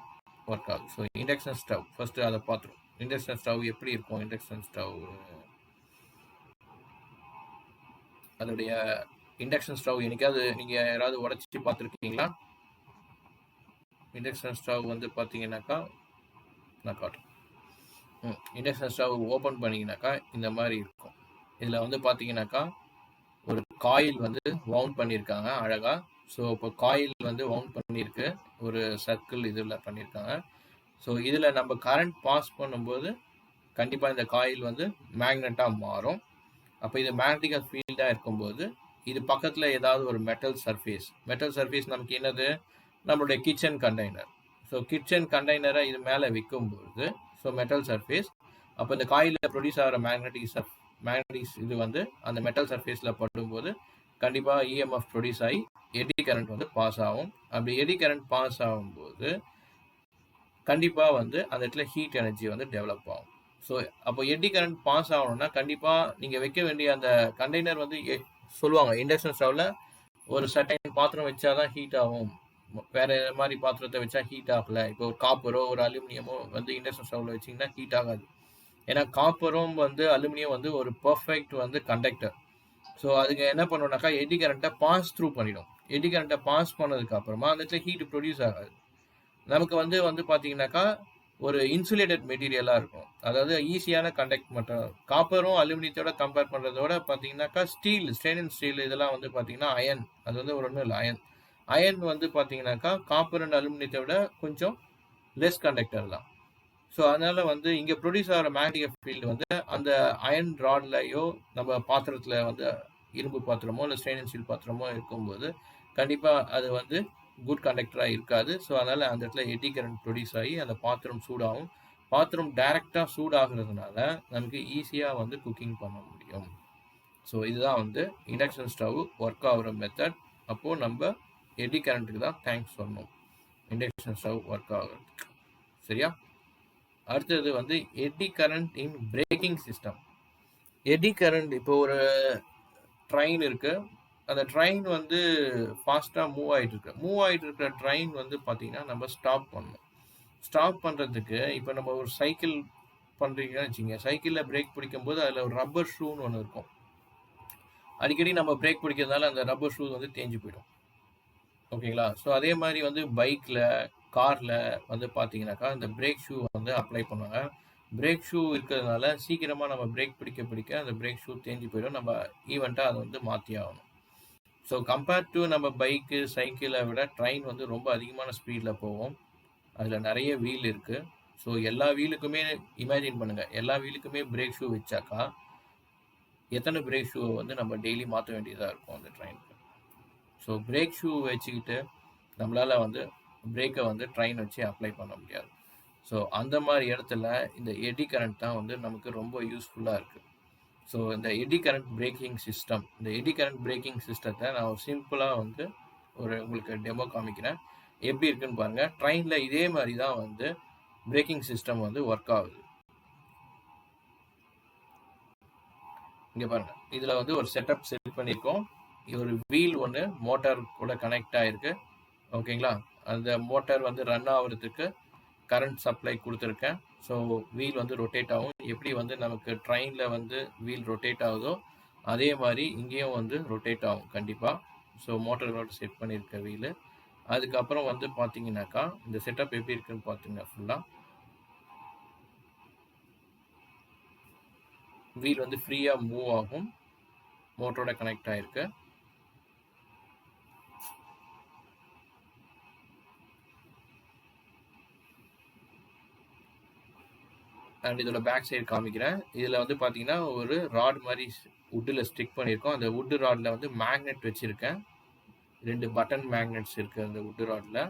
ஒர்க் ஆகுது. ஸோ இண்டக்ஷன் ஸ்டவ் ஃபர்ஸ்ட் அதை பார்த்துரும். இண்டக்ஷன் ஸ்டவ் எப்படி இருக்கும்? இண்டக்ஷன் ஸ்டவ் அதோடைய இண்டக்ஷன் ஸ்டவ் என்னைக்காவது நீங்கள் யாராவது உடச்சி பார்த்துருக்கீங்களா? இண்டக்ஷன் ஸ்டவ் வந்து பார்த்தீங்கன்னாக்கா நான் காட்டுறேன். இண்டக்ஷன் ஸ்டவ் ஓப்பன் பண்ணிங்கனாக்கா இந்த மாதிரி இருக்கும். இதில் வந்து பார்த்தீங்கன்னாக்கா ஒரு காயில் வந்து வவுண்ட் பண்ணியிருக்காங்க அழகாக. ஸோ இப்போ காயில் வந்து வவுண்ட் பண்ணியிருக்கு, ஒரு சர்க்கிள் இதில் பண்ணியிருக்காங்க. ஸோ இதில் நம்ம கரண்ட் பாஸ் பண்ணும்போது கண்டிப்பாக இந்த காயில் வந்து மேக்னெட்டாக மாறும். அப்போ இது மேக்னட்டிக்கல் ஃபீல்டாக இருக்கும்போது இது பக்கத்தில் ஏதாவது ஒரு மெட்டல் சர்ஃபேஸ் நமக்கு என்னது? நம்மளுடைய கிச்சன் கண்டெய்னர். ஸோ கிச்சன் கண்டெய்னரை இது மேலே விற்கும்போது ஸோ மெட்டல் சர்ஃபேஸ், அப்போ இந்த காயிலில் ப்ரொடியூஸ் ஆகிற மேக்னட்டிக்ஸ் இது வந்து அந்த மெட்டல் சர்ஃபேஸில் படும்போது கண்டிப்பாக இஎம்எஃப் ப்ரொடியூஸ் ஆகி எடி கரண்ட் வந்து பாஸ் ஆகும். அப்படி எடி கரண்ட் பாஸ் ஆகும்போது கண்டிப்பாக வந்து அந்த இடத்துல ஹீட் எனர்ஜி வந்து டெவலப் ஆகும். ஸோ அப்போ எடி கரண்ட் பாஸ் ஆகணும்னா கண்டிப்பாக நீங்கள் வைக்க வேண்டிய அந்த கண்டெய்னர் வந்து சொல்லுவாங்க இண்டக்ஷன் ஸ்டவ்வில் ஒரு சர்டைன் பாத்திரம் வச்சா தான் ஹீட் ஆகும், வேற மாதிரி பாத்திரத்தை வச்சா ஹீட் ஆகலை. இப்போ ஒரு காப்பரோ ஒரு அலுமினியமோ வந்து இண்டக்ஷன் ஸ்டவ்வில் வச்சிங்கன்னா ஹீட் ஆகாது. ஏன்னா காப்பரும் வந்து அலுமினியம் வந்து ஒரு பர்ஃபெக்ட் வந்து கண்டக்டர். ஸோ அதுக்கு என்ன பண்ணுவோம்னாக்கா எடி கரண்ட்டை பாஸ் த்ரூ பண்ணிடும். எடி கரண்ட்டை பாஸ் பண்ணதுக்கு அப்புறமா அந்த இடத்துல ஹீட் ப்ரொடியூஸ் ஆகாது. நமக்கு வந்து பார்த்தீங்கன்னாக்கா ஒரு இன்சுலேட்டட் மெட்டீரியலாக இருக்கும், அதாவது ஈஸியான கண்டக்ட் மட்டும். காப்பரும் அலுமினியத்தோட கம்பேர் பண்ணுறதோட பார்த்தீங்கன்னாக்கா ஸ்டெயின்லெஸ் ஸ்டீல் இதெல்லாம் வந்து பார்த்தீங்கன்னா அயன், அது வந்து ஒரு ஒன்றும் இல்லை. அயன் வந்து பார்த்தீங்கன்னாக்கா காப்பர் அண்ட் அலுமினியத்தை விட கொஞ்சம் லெஸ் கண்டக்டர் தான். ஸோ அதனால வந்து இங்கே ப்ரொடியூஸ் ஆகிற மேக்னெட்டிக் ஃபீல்டு வந்து அந்த அயன் ராட்லையோ நம்ம பாத்திரத்தில் வந்து இரும்பு பாத்திரமோ இல்லை ஸ்டெயின்லெஸ் ஸ்டீல் பாத்திரமோ இருக்கும்போது கண்டிப்பாக அது வந்து குட் கண்டக்டராக இருக்காது. ஸோ அதனால் அந்த இடத்துல எடி கரண்ட் ப்ரொடியூஸ் ஆகி அந்த பாத்திரம் சூடாகும். பாத்திரம் டைரெக்டாக சூடாகிறதுனால நமக்கு ஈஸியாக வந்து குக்கிங் பண்ண முடியும். ஸோ இதுதான் வந்து இண்டக்ஷன் ஸ்டவ் ஒர்க் ஆகிற மெத்தட். அப்போது நம்ம எடி கரண்ட்டுக்கு தான் தேங்க்ஸ் சொல்லணும் இண்டக்ஷன் ஸ்டவ் ஒர்க் ஆகிறதுக்கு. சரியா? அடுத்தது வந்து எடி கரண்ட் இன் பிரேக்கிங் சிஸ்டம். எடி கரண்ட் இப்போ ஒரு ட்ரெயின் இருக்கு, அந்த ட்ரெயின் வந்து ஃபாஸ்ட்டாக மூவ் ஆகிட்டு இருக்கிற ட்ரெயின் வந்து பார்த்தீங்கன்னா நம்ம ஸ்டாப் பண்ணணும். ஸ்டாப் பண்ணுறதுக்கு இப்போ நம்ம ஒரு சைக்கிள் பண்ணுறீங்கன்னு வச்சுங்க, சைக்கிளில் பிரேக் பிடிக்கும்போது அதில் ஒரு ரப்பர் ஷூன்னு ஒன்று இருக்கும். அடிக்கடி நம்ம பிரேக் பிடிக்கிறதுனால அந்த ரப்பர் ஷூ வந்து தேஞ்சு போயிடும். ஓகேங்களா? ஸோ அதே மாதிரி வந்து பைக்கில் காரில் வந்து பார்த்தீங்கன்னாக்கா இந்த பிரேக் ஷூ வந்து அப்ளை பண்ணுவாங்க. பிரேக் ஷூ இருக்கிறதுனால சீக்கிரமாக நம்ம பிரேக் பிடிக்க அந்த பிரேக் ஷூ தேஞ்சு போயிடும். நம்ம ஈவெண்ட்டாக அதை வந்து மாற்றி ஆகணும். ஸோ கம்பேர்ட் டு நம்ம பைக்கு சைக்கிளை விட ட்ரெயின் வந்து ரொம்ப அதிகமான ஸ்பீடில் போகும். அதில் நிறைய வீல் இருக்குது. ஸோ எல்லா வீலுக்குமே இமேஜின் பண்ணுங்கள், எல்லா வீலுக்குமே பிரேக் ஷூ வச்சாக்கா எத்தனை பிரேக் ஷூவை வந்து நம்ம டெய்லி மாற்ற வேண்டியதாக இருக்கும் அந்த ட்ரெயினுக்கு. ஸோ பிரேக் ஷூ வச்சுக்கிட்டு நம்மளால் வந்து பிரேக்கை வந்து ட்ரெயின் வச்சு அப்ளை பண்ண முடியாது. ஸோ அந்த மாதிரி இடத்துல இந்த எடி கரண்ட் தான் வந்து நமக்கு ரொம்ப யூஸ்ஃபுல்லாக இருக்குது. ஸோ இந்த எடி கரண்ட் பிரேக்கிங் சிஸ்டத்தை நான் ஒரு சிம்பிளாக வந்து உங்களுக்கு டெமோ காமிக்கிறேன். எப்படி இருக்குன்னு பாருங்கள். ட்ரெயினில் இதே மாதிரி தான் வந்து பிரேக்கிங் சிஸ்டம் வந்து ஒர்க் ஆகுது. இங்கே பாருங்கள், இதில் வந்து ஒரு செட்டப் செட் பண்ணியிருக்கோம். ஒரு வீல் ஒன்று மோட்டார் கூட கனெக்ட் ஆகிருக்கு. ஓகேங்களா? அந்த மோட்டார் வந்து ரன் ஆகிறதுக்கு கரண்ட் சப்ளை கொடுத்துருக்கேன். ஸோ வீல் வந்து ரொட்டேட் ஆகும். எப்படி வந்து நமக்கு ட்ரெயினில் வந்து வீல் ரொட்டேட் ஆகுதோ அதே மாதிரி இங்கேயும் வந்து ரொட்டேட் ஆகும் கண்டிப்பாக. ஸோ மோட்டரோட செட் பண்ணியிருக்க வீலு. அதுக்கப்புறம் வந்து பார்த்தீங்கன்னாக்கா இந்த செட்டப் எப்படி இருக்குன்னு பார்த்தீங்கன்னா ஃபுல்லாக வீல் வந்து ஃப்ரீயாக மூவ் ஆகும், மோட்டரோட கனெக்ட் ஆகிருக்கு. அண்ட் இதோட பேக் சைடு காமிக்கிறேன். இதில் வந்து பார்த்தீங்கன்னா ஒரு ராட் மாதிரி வுட்டில் ஸ்டிக் பண்ணியிருக்கோம். அந்த வுட்டு ராடில் வந்து மேக்னெட் வச்சுருக்கேன். 2 பட்டன் மேக்னெட்ஸ் இருக்குது அந்த வுட்டு ராடில்.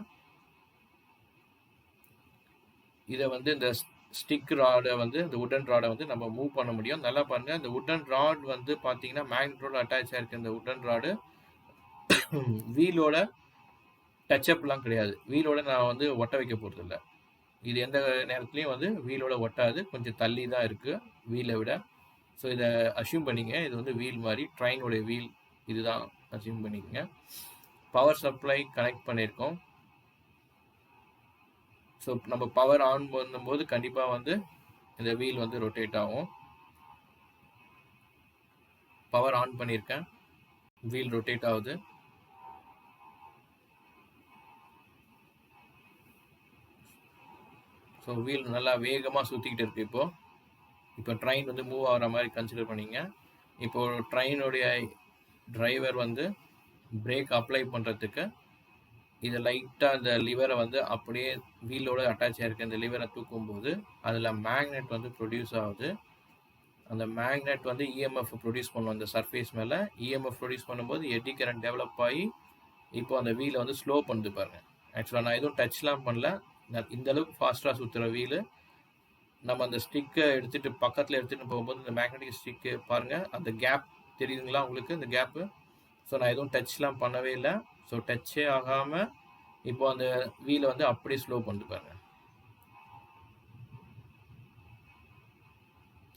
இதை வந்து இந்த ஸ்டிக் ராடை வந்து இந்த வுட்டன் ராடை வந்து நம்ம மூவ் பண்ண முடியும். நல்லா பாருங்கள், இந்த வுட்டன் ராட் வந்து பார்த்தீங்கன்னா மேக்னெட்டோட அட்டாச் ஆகிருக்கு. இந்த வுட்டன் ராடு வீலோட டச்சப்லாம் கிடையாது. வீலோட நான் வந்து ஒட்ட வைக்க போகிறது இல்லை. இது எந்த நேரத்துலையும் வந்து வீலோட ஒட்டாது, கொஞ்சம் தள்ளி தான் இருக்குது வீலை விட. ஸோ இதை அசியூம் பண்ணிங்க, இது வந்து வீல் மாதிரி ட்ரெயினோடைய வீல் இதுதான் அசியூம் பண்ணிக்கங்க. பவர் சப்ளை கனெக்ட் பண்ணியிருக்கோம். ஸோ நம்ம பவர் ஆன் பண்ணும்போது கண்டிப்பாக வந்து இந்த வீல் வந்து ரொட்டேட் ஆகும். பவர் ஆன் பண்ணியிருக்கேன், வீல் ரொட்டேட் ஆகுது. ஸோ வீல் நல்லா வேகமாக சுற்றிக்கிட்டு இருக்கு. இப்போ ட்ரெயின் வந்து மூவ் ஆகிற மாதிரி கன்சிடர் பண்ணிங்க. இப்போது ட்ரெயினுடைய டிரைவர் வந்து பிரேக் அப்ளை பண்ணுறதுக்கு இதை லைட்டாக அந்த லிவரை வந்து அப்படியே வீலோட அட்டாச் ஆகிருக்க இந்த லிவரை தூக்கும்போது அதில் மேக்னெட் வந்து ப்ரொடியூஸ் ஆகுது. அந்த மேக்னெட் வந்து இஎம்எஃப் ப்ரொடியூஸ் பண்ணும் அந்த சர்ஃபேஸ் மேலே. இஎம்எஃப் ப்ரொடியூஸ் பண்ணும்போது எடி கரண்ட் டெவலப் ஆகி இப்போ அந்த வீலை வந்து ஸ்லோ பண்ணுது பாருங்கள். ஆக்சுவலாக நான் எதுவும் டச்லாம் பண்ணல. இந்த அளவுக்கு ஃபாஸ்ட்டாக சுற்றுற வீலு நம்ம அந்த ஸ்டிக்கை எடுத்துகிட்டு பக்கத்தில் எடுத்துகிட்டு போகும்போது இந்த மேக்னெட்டிக் ஸ்டிக்கு பாருங்கள், அந்த கேப் தெரியுதுங்களா உங்களுக்கு, இந்த கேப்பு. ஸோ நான் எதுவும் டச்லாம் பண்ணவே இல்லை. ஸோ டச்சே ஆகாமல் இப்போ அந்த வீலை வந்து அப்படியே ஸ்லோ பண்ணிட்டு பாருங்க,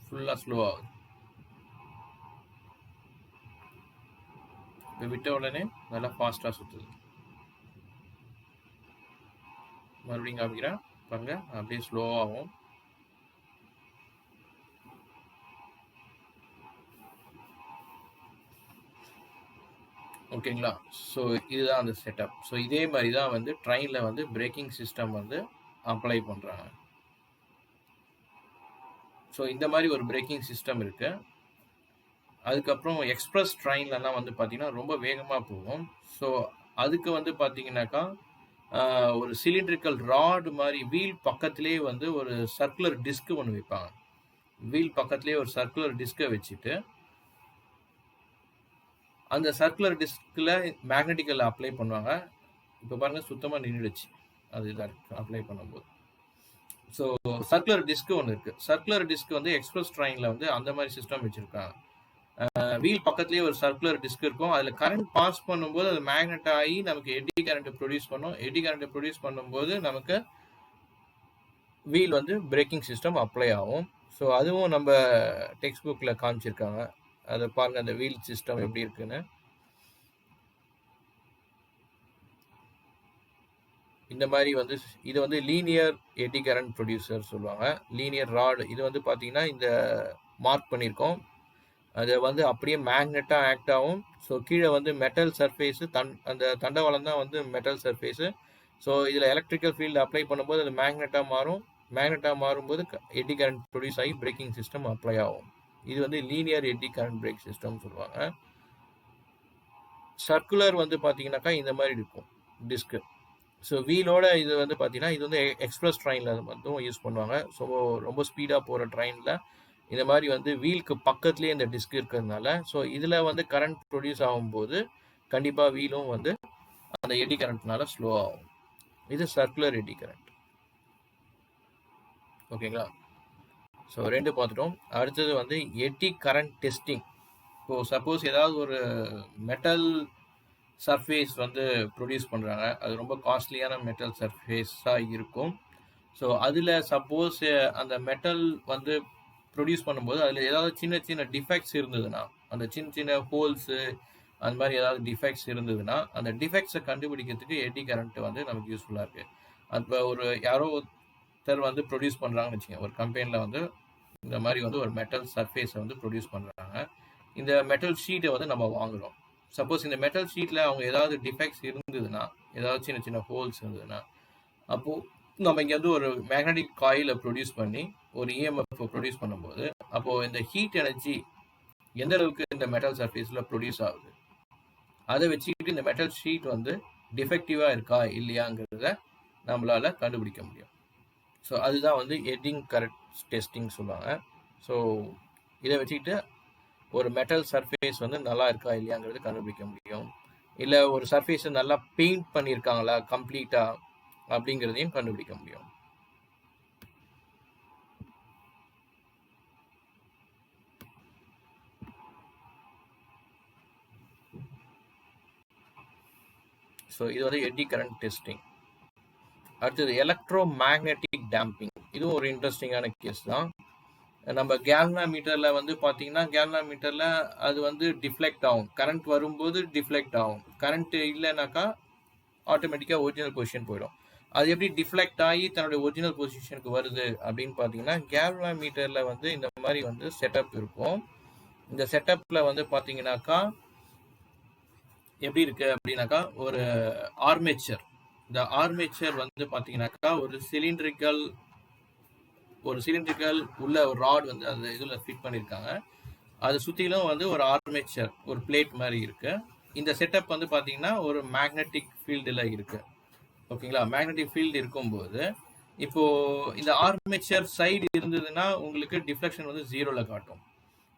ஃபுல்லாக ஸ்லோ ஆகுது. இப்போ விட்ட உடனே நல்லா ஃபாஸ்ட்டாக சுற்றுது. மறுபடியும் காமிக்கிறேன் பாருங்க, அப்படியே ஸ்லோவாகும். ஓகேங்களா. ஸோ இதுதான் அந்த செட்டப். ஸோ இதே மாதிரி தான் வந்து ட்ரெயினில் வந்து பிரேக்கிங் சிஸ்டம் வந்து அப்ளை பண்ணுறாங்க. ஸோ இந்த மாதிரி ஒரு பிரேக்கிங் சிஸ்டம் இருக்குது. அதுக்கப்புறம் எக்ஸ்பிரஸ் ட்ரெயின்லலாம் வந்து பார்த்திங்கன்னா ரொம்ப வேகமாக போகும். ஸோ அதுக்கு வந்து பார்த்திங்கனாக்கா ஒரு சிலிண்ட்ரிக்கல் ராடு மாதிரி வீல் பக்கத்துலேயே வந்து ஒரு சர்க்குலர் டிஸ்க்கு ஒன்று வைப்பாங்க. வீல் பக்கத்துலேயே ஒரு சர்க்குலர் டிஸ்கை வச்சுட்டு அந்த சர்க்குலர் டிஸ்கில் மேக்னெட்டிக்கல் அப்ளை பண்ணுவாங்க. இப்போ பாருங்கள் சுத்தமாக நின்றுடுச்சு அது இதாக அப்ளை பண்ணும்போது. ஸோ சர்க்குலர் டிஸ்க்கு ஒன்று இருக்குது. சர்க்குலர் டிஸ்க் வந்து எக்ஸ்பிரஸ் ட்ரெயினில் வந்து அந்த மாதிரி சிஸ்டம் வச்சுருக்காங்க. வீல் பக்கத்துலேயே ஒரு சர்க்குலர் டிஸ்க் இருக்கும். அதில் கரண்ட் பாஸ் பண்ணும்போது அது மேக்னெட் ஆகி நமக்கு எடி கரண்ட்டை ப்ரொடியூஸ் பண்ணும். எடி கரண்ட்டை ப்ரொடியூஸ் பண்ணும்போது நமக்கு வீல் வந்து பிரேக்கிங் சிஸ்டம் அப்ளை ஆகும். ஸோ அதுவும் நம்ம டெக்ஸ்ட் புக்கில் காமிச்சிருக்காங்க. அதை பாருங்கள், அந்த வீல் சிஸ்டம் எப்படி இருக்குன்னு. இந்த மாதிரி வந்து இது வந்து லீனியர் எடி கரண்ட் ப்ரொடியூசர் சொல்லுவாங்க. லீனியர் ராடு இது வந்து பார்த்தீங்கன்னா இந்த மார்க் பண்ணியிருக்கோம். அது வந்து அப்படியே மேக்னெட்டாக ஆக்ட் ஆகும். ஸோ கீழே வந்து மெட்டல் சர்ஃபேஸு அந்த தண்டவாளம் தான் வந்து மெட்டல் சர்ஃபேஸு. ஸோ இதில் எலக்ட்ரிக்கல் ஃபீல்டு அப்ளை பண்ணும்போது அது மேக்னெட்டாக மாறும். மேக்னெட்டாக மாறும்போது எடி கரண்ட் ப்ரொடியூஸ் ஆகி பிரேக்கிங் சிஸ்டம் அப்ளை ஆகும். இது வந்து linear eddy current brake system சொல்லுவாங்க. சர்க்குலர் வந்து பார்த்தீங்கன்னாக்கா இந்த மாதிரி இருக்கும் டிஸ்க்கு. ஸோ வீலோட இது வந்து பார்த்தீங்கன்னா இது வந்து எக்ஸ்பிரஸ் ட்ரெயினில் மட்டும் யூஸ் பண்ணுவாங்க. ஸோ ரொம்ப ஸ்பீடாக போகிற ட்ரெயினில் இந்த மாதிரி வந்து வீலுக்கு பக்கத்துலேயே இந்த டிஸ்க் இருக்கிறதுனால ஸோ இதில் வந்து கரண்ட் ப்ரொடியூஸ் ஆகும்போது கண்டிப்பாக வீலும் வந்து அந்த எடி கரண்ட்னால ஸ்லோ ஆகும். இது சர்க்குலர் எடி கரண்ட். ஓகேங்களா. ஸோ ரெண்டு பார்த்துட்டோம். அடுத்தது வந்து எடி கரண்ட் டெஸ்டிங். இப்போது சப்போஸ் ஏதாவது ஒரு மெட்டல் சர்ஃபேஸ் வந்து ப்ரொடியூஸ் பண்ணுறாங்க, அது ரொம்ப காஸ்ட்லியான மெட்டல் சர்ஃபேஸாக இருக்கும். ஸோ அதில் சப்போஸ் அந்த மெட்டல் வந்து ப்ரொடியூஸ் பண்ணும்போது அதில் ஏதாவது சின்ன சின்ன டிஃபெக்ட்ஸ் இருந்ததுன்னா, அந்த சின்ன சின்ன ஹோல்ஸு அந்த மாதிரி ஏதாவது டிஃபெக்ட்ஸ் இருந்ததுன்னா அந்த டிஃபெக்ட்ஸை கண்டுபிடிக்கிறதுக்கு எடி கரண்ட் வந்து நமக்கு யூஸ்ஃபுல்லாக இருக்குது. அப்போ ஒரு யாரோ ஒருத்தர் வந்து ப்ரொடியூஸ் பண்ணுறாங்கன்னு வச்சுக்கோங்க, ஒரு கம்பெனியில் வந்து இந்த மாதிரி வந்து ஒரு மெட்டல் சர்ஃபேஸை வந்து ப்ரொடியூஸ் பண்ணுறாங்க. இந்த மெட்டல் ஷீட்டை வந்து நம்ம வாங்குகிறோம். சப்போஸ் இந்த மெட்டல் ஷீட்டில் அவங்க ஏதாவது டிஃபெக்ட்ஸ் இருந்ததுன்னா, ஏதாவது சின்ன சின்ன ஹோல்ஸ் இருந்ததுன்னா, அப்போது நம்ம இங்கே வந்து ஒரு மேக்னெட்டிக் காயிலை ப்ரொடியூஸ் பண்ணி ஒரு இஎம்எஃப் ப்ரொடியூஸ் பண்ணும்போது அப்போது இந்த ஹீட் எனர்ஜி எந்த அளவுக்கு இந்த மெட்டல் சர்ஃபேஸில் ப்ரொடியூஸ் ஆகுது, அதை வச்சுக்கிட்டு இந்த மெட்டல் ஷீட் வந்து டிஃபெக்டிவாக இருக்கா இல்லையாங்கிறத நம்மளால் கண்டுபிடிக்க முடியும். ஸோ அதுதான் வந்து எடிங் கரண்ட் டெஸ்டிங் சொல்லுவாங்க. ஸோ இதை வச்சுக்கிட்டு ஒரு மெட்டல் சர்ஃபேஸ் வந்து நல்லா இருக்கா இல்லையாங்கிறது கண்டுபிடிக்க முடியும். இல்லை ஒரு சர்ஃபேஸை நல்லா பெயிண்ட் பண்ணியிருக்காங்களா கம்ப்ளீட்டாக அப்படிங்கிறதையும் கண்டுபிடிக்க முடியும். ஸோ இது வந்து எடி கரண்ட் டெஸ்டிங். அடுத்தது எலக்ட்ரோ மேக்னெட்டிக் டேம்பிங். இதுவும் ஒரு இன்ட்ரெஸ்டிங்கான கேஸ் தான். நம்ம கேல்வனாமீட்டரில் வந்து பார்த்தீங்கன்னா கேல்வனாமீட்டரில் அது வந்து டிஃப்ளெக்ட் ஆகும். கரண்ட் வரும்போது டிஃப்ளெக்ட் ஆகும். கரண்ட் இல்லைனாக்கா ஆட்டோமேட்டிக்காக ஒரிஜினல் பொசிஷன் போயிடும். அது எப்படி டிஃப்ளெக்ட் ஆகி தன்னுடைய ஒரிஜினல் பொசிஷனுக்கு வருது அப்படின்னு பார்த்தீங்கன்னா, கேல்வனோமீட்டரில் வந்து இந்த மாதிரி வந்து செட்டப் இருக்கும். இந்த செட்டப்பில் வந்து பார்த்தீங்கன்னாக்கா எப்படி இருக்கு அப்படின்னாக்கா, ஒரு ஆர்மேச்சர். இந்த ஆர்மேச்சர் வந்து பார்த்தீங்கன்னாக்கா ஒரு சிலிண்ட்ரிக்கல் உள்ள ஒரு ராட் வந்து அந்த இதில் ஃபிட் பண்ணியிருக்காங்க. அது சுற்றிலும் வந்து ஒரு ஆர்மேச்சர், ஒரு பிளேட் மாதிரி இருக்கு. இந்த செட்டப் வந்து பார்த்தீங்கன்னா ஒரு மேக்னெட்டிக் ஃபீல்டில் இருக்கு. ஓகேங்களா? மேக்னெட்டிக் ஃபீல்டு இருக்கும்போது இப்போ இந்த ஆர்மேச்சர் சைடு இருந்ததுன்னா உங்களுக்கு டிஃப்ளெக்ஷன் வந்து ஜீரோவில் காட்டும்.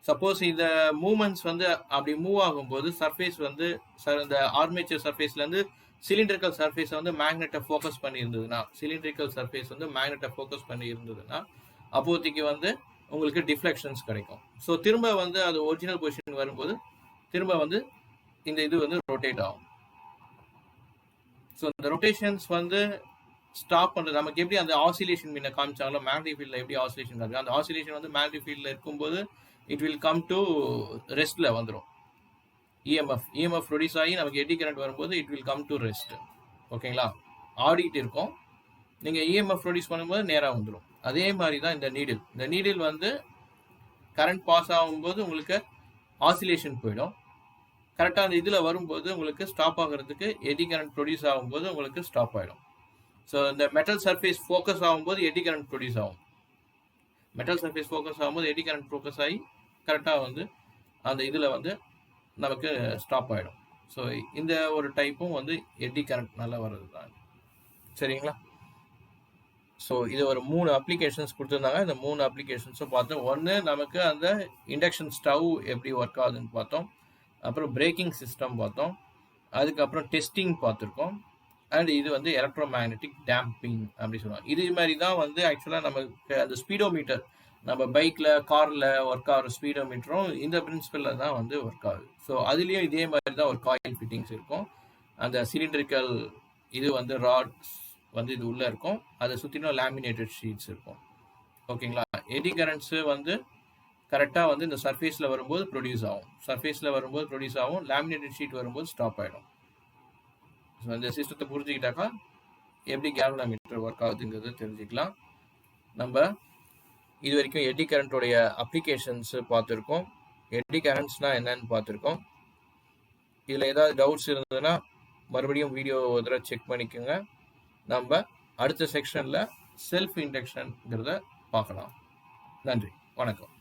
சப்போஸ் இந்த மூமெண்ட்ஸ் வந்து அப்படி மூவ் ஆகும்போது சர்ஃபேஸ் வந்து இந்த ஆர்மேச்சர் சர்ஃபேஸ்லேருந்து சிலிண்ட்ரிக்கல் சர்ஃபேஸை வந்து மேக்னெட்டை ஃபோக்கஸ் பண்ணி இருந்ததுன்னா அப்போதைக்கு வந்து உங்களுக்கு டிஃப்ளெக்ஷன்ஸ் கிடைக்கும். ஸோ திரும்ப வந்து அது ஒரிஜினல் பொசிஷன் வரும்போது திரும்ப வந்து இந்த இது வந்து ரொட்டேட் ஆகும். ஸோ இந்த ரொட்டேஷன்ஸ் வந்து ஸ்டாப் பண்ணுறது நமக்கு எப்படி அந்த ஆசிலேஷன் முன்ன காமிச்சாங்களோ மேக்னெட்டிக் ஃபீல்டில் எப்படி ஆசிலேஷன் காமிச்சோம், அந்த ஆசிலேஷன் வந்து மேக்னெட்டிக் ஃபீல்டில் இருக்கும்போது இட் வில் கம் டு ரெஸ்ட்ல வந்துடும். இஎம்எஃப் ப்ரொடியூஸ் ஆகி நமக்கு எடி கரண்ட் வரும்போது it will come to rest. ஓகேங்களா? ஆடிட்டு இருக்கும், நீங்கள் இஎம்எஃப் ப்ரொடியூஸ் பண்ணும்போது நேராக வந்துடும். அதே மாதிரி தான் இந்த நீடில் வந்து கரண்ட் பாஸ் ஆகும்போது உங்களுக்கு ஆசிலேஷன் போயிடும். கரெக்டாக அந்த இதில் வரும்போது உங்களுக்கு ஸ்டாப் ஆகிறதுக்கு எடி கரண்ட் ப்ரொடியூஸ் ஆகும்போது உங்களுக்கு ஸ்டாப் ஆகிடும். ஸோ இந்த மெட்டல் சர்ஃபேஸ் ஃபோக்கஸ் ஆகும்போது எடி கரண்ட் ப்ரொடியூஸ் ஆகும். மெட்டல் சர்ஃபேஸ் ஃபோக்கஸ் ஆகும்போது எடி கரண்ட் ஃபோக்கஸ் ஆகி கரெக்டாக வந்து அந்த இதில் வந்து நமக்கு ஸ்டாப் ஆகிடும். ஸோ இந்த ஒரு டைப்பும் வந்து எடி கரண்ட் நல்லா வர்றது தான். சரிங்களா? ஸோ இது ஒரு 3 அப்ளிகேஷன்ஸ் கொடுத்துருந்தாங்க. இந்த 3 அப்ளிகேஷன்ஸும் பார்த்தோம். ஒன்று நமக்கு அந்த இண்டக்ஷன் ஸ்டவ் எப்படி ஒர்க் ஆகுதுன்னு பார்த்தோம். அப்புறம் பிரேக்கிங் சிஸ்டம் பார்த்தோம். அதுக்கப்புறம் டெஸ்டிங் பார்த்துருக்கோம். அண்ட் இது வந்து எலக்ட்ரோ மேக்னெட்டிக் டேம்பிங் அப்படி சொல்லுவாங்க. இது மாதிரி தான் வந்து ஆக்சுவலாக நமக்கு அந்த ஸ்பீடோமீட்டர் நம்ம பைக்கில் காரில் ஒர்க் ஆகிற ஸ்பீடோமீட்டரும் இந்த பிரின்சிபலில் தான் வந்து ஒர்க் ஆகுது. ஸோ அதுலேயும் இதே மாதிரி தான் ஒரு காயில் ஃபிட்டிங்ஸ் இருக்கும். அந்த சிலிண்ட்ரிக்கல் இது வந்து ராட்ஸ் வந்து இது உள்ளே இருக்கும், அதை சுற்றிலும் லேமினேட்டட் ஷீட்ஸ் இருக்கும். ஓகேங்களா? எடி கரண்ட்ஸு வந்து கரெக்டாக வந்து இந்த சர்ஃபேஸில் வரும்போது ப்ரொடியூஸ் ஆகும், லேமினேட்டட் ஷீட் வரும்போது ஸ்டாப் ஆகிடும். ஸோ இந்த சிஸ்டத்தை புரிஞ்சுக்கிட்டாக்கா எப்படி கேல்வனோமீட்டர் ஒர்க் ஆகுதுங்கிறது தெரிஞ்சுக்கலாம். நம்ம இது வரைக்கும் எடி கரண்ட்டோடைய அப்ளிகேஷன்ஸு பார்த்துருக்கோம், எடி கரண்ட்ஸ்னால் என்னன்னு பார்த்துருக்கோம். இதில் ஏதாவது டவுட்ஸ் இருந்ததுன்னா மறுபடியும் வீடியோ ஒரு தடவை செக் பண்ணிக்கோங்க. நம்ம அடுத்த செக்ஷனில் செல்ஃப் இண்டக்ஷன்ங்கிறத பார்க்கலாம். நன்றி, வணக்கம்.